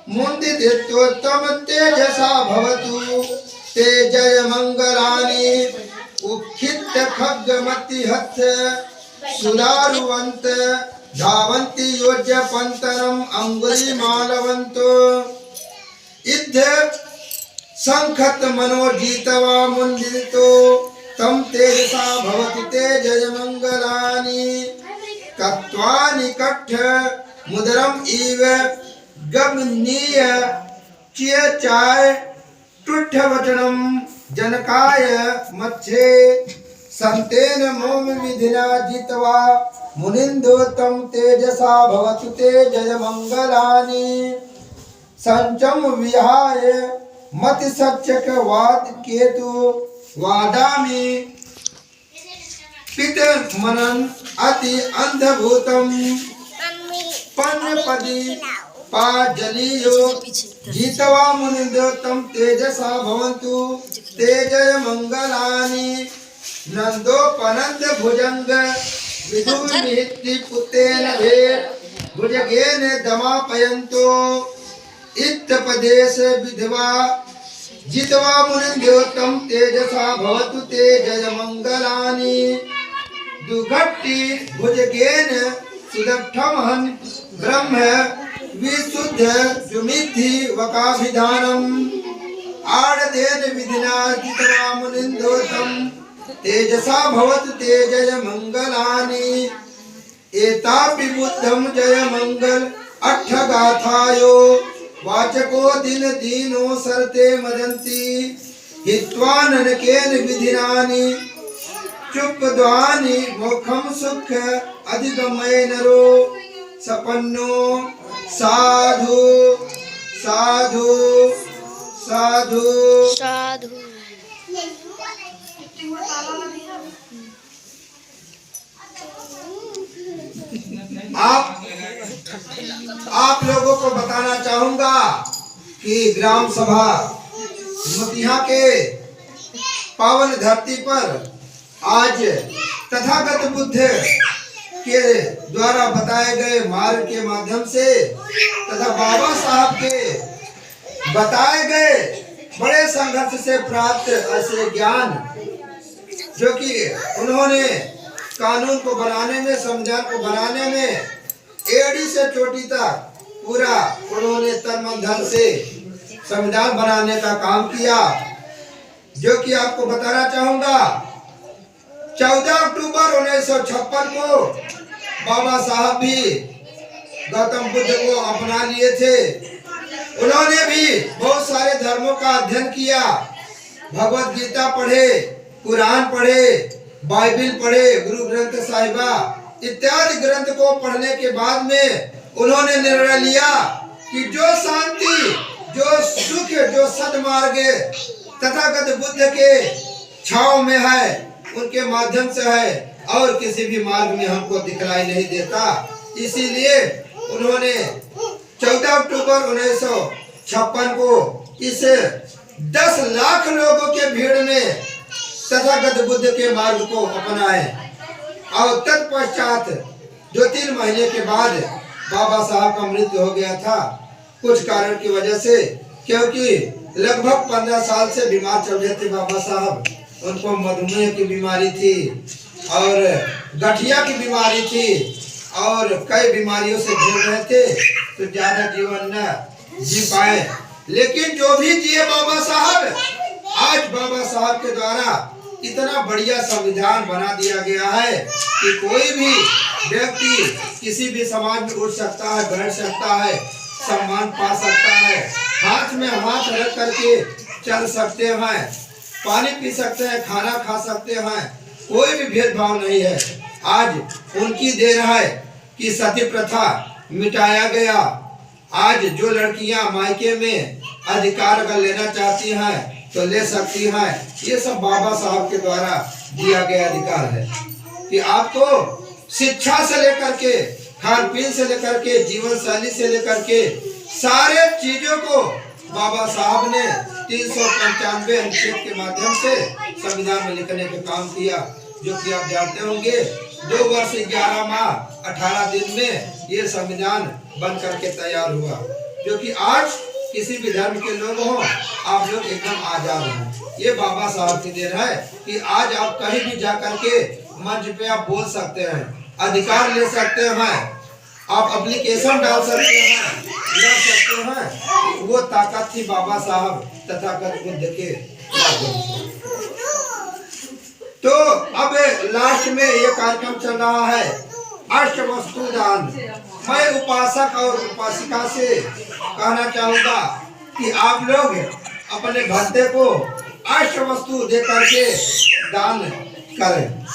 मुंदितोत्तम तेजसा भवतु तेजय मंगलानि उक्षित खड्गमति हस्त सुदारुवंत धावन्ति योज्य पंतरम अंगुली मालवंतो इद्ध संखत मनोजीतवा मुंदितो तम तेजसा भवति तेजय मंगलानि कत्वानि कट्ठ मुदरम इव गमनीय चिय चाय टुट्ठ वचनम जनकाय मच्छे संतेन मोम विधिना जितवा मुनिंदो तम तेजसा भवतु तेजय मंगलानि संचम विहाय मति सच्चक वाद केतु वादामि पित मनन अति अंधभूतम पन्नपदी पाजलियो जीतवा मुनिंदो तम तेजसा भवन्तु तेजय मंगलानि नंदो पनंद भुजंग विदुर्निहिति पुतेन भेद भुजगेन दमापयन्तो इत्तपदेश विधवा जितवा मुनिंदो तम तेजसा भवतु तेजय मंगलानि दुघट्टि भुजगेन सुदक्षमहं ब्रह्म विशुद्ध जुमिति वकाभिधानम आड़देन विधिना जितवा मुनिंदो तम तेजसा भवतु तेजय मंगलानि एतापि बुद्धम जय मंगल अट्ठगाथायो वाचको दिन दीनो सरते मदन्ति हित्वा ननकेन विधिनानि चुप्पद्वानि मोक्षम सुख अधिगमय नरो सपन्नो साधु साधु साधु साधु। आप लोगों को बताना चाहूंगा कि ग्राम सभा मतिहा के पावन धरती पर आज तथागत बुद्ध के द्वारा बताए गए मार्ग के माध्यम से तथा बाबा साहब के बताए गए बड़े संघर्ष से प्राप्त ऐसे ज्ञान जो कि उन्होंने कानून को बनाने में संविधान को बनाने में एड़ी से चोटी तक पूरा उन्होंने तन मन धन से संविधान बनाने का काम किया, जो कि आपको बताना चाहूंगा 14 अक्टूबर 1956 को बाबा साहब भी गौतम बुद्ध को अपना लिए थे। उन्होंने भी बहुत सारे धर्मों का अध्ययन किया, भगवत गीता पढ़े, कुरान पढ़े, बाइबिल पढ़े, गुरु ग्रंथ साहिबा इत्यादि ग्रंथ को पढ़ने के बाद में उन्होंने निर्णय लिया कि जो शांति, जो सुख, जो सद्मार्ग तथागत बुद्ध के छाव में है उनके माध्यम से है और किसी भी मार्ग में हमको दिखलाई नहीं देता। इसीलिए उन्होंने 14 अक्टूबर 1956 को इस 10 लाख लोगों के भीड़ में तथागत बुद्ध के मार्ग को अपनाए और तत्पश्चात 2-3 महीने के बाद बाबा साहब का मृत्यु हो गया था कुछ कारण की वजह से, क्योंकि लगभग 15 साल से बीमार चल रहे थे बाबा साहब। उनको मधुमेह की बीमारी थी और गठिया की बीमारी थी और कई बीमारियों से झेल रहे थे, तो ज्यादा जीवन न जी पाए। लेकिन जो भी जिए बाबा साहब, आज बाबा साहब के द्वारा इतना बढ़िया संविधान बना दिया गया है कि कोई भी व्यक्ति किसी भी समाज में उठ सकता है, बैठ सकता है, सम्मान पा सकता है, हाथ में हाथ रख करके चल सकते हैं, पानी पी सकते हैं, खाना खा सकते हैं, कोई भी भेदभाव नहीं है। आज उनकी देर है कि सती प्रथा मिटाया गया। आज जो लड़कियां मायके में अधिकार अगर लेना चाहती हैं तो ले सकती हैं। ये सब बाबा साहब के द्वारा दिया गया अधिकार है कि आपको शिक्षा से लेकर के, खान पीन से लेकर के, जीवन शैली से लेकर के सारे चीजों को बाबा साहब ने 395 अनुच्छेद के माध्यम से संविधान में लिखने का काम किया, जो कि आप जानते होंगे 2 वर्ष 11 माह 18 दिन में ये संविधान बन करके तैयार हुआ। जो कि आज किसी भी धर्म के लोग हो, आप लोग एकदम आजाद हैं। ये बाबा साहब की देन है कि आज आप कहीं भी जाकर के मंच पे आप बोल सकते हैं, अधिकार ले सकते हैं, आप एप्लीकेशन डाल सकते हैं, लड़ सकते हैं। वो ताकत थी बाबा साहब तथागत बुद्ध के माध्यम से। तो अब लास्ट में ये कार्यक्रम चल रहा है अष्ट वस्तु दान। मैं उपासक और उपासिका से कहना चाहूंगा कि आप लोग अपने भक्ते को अष्ट वस्तु दे करके दान करें।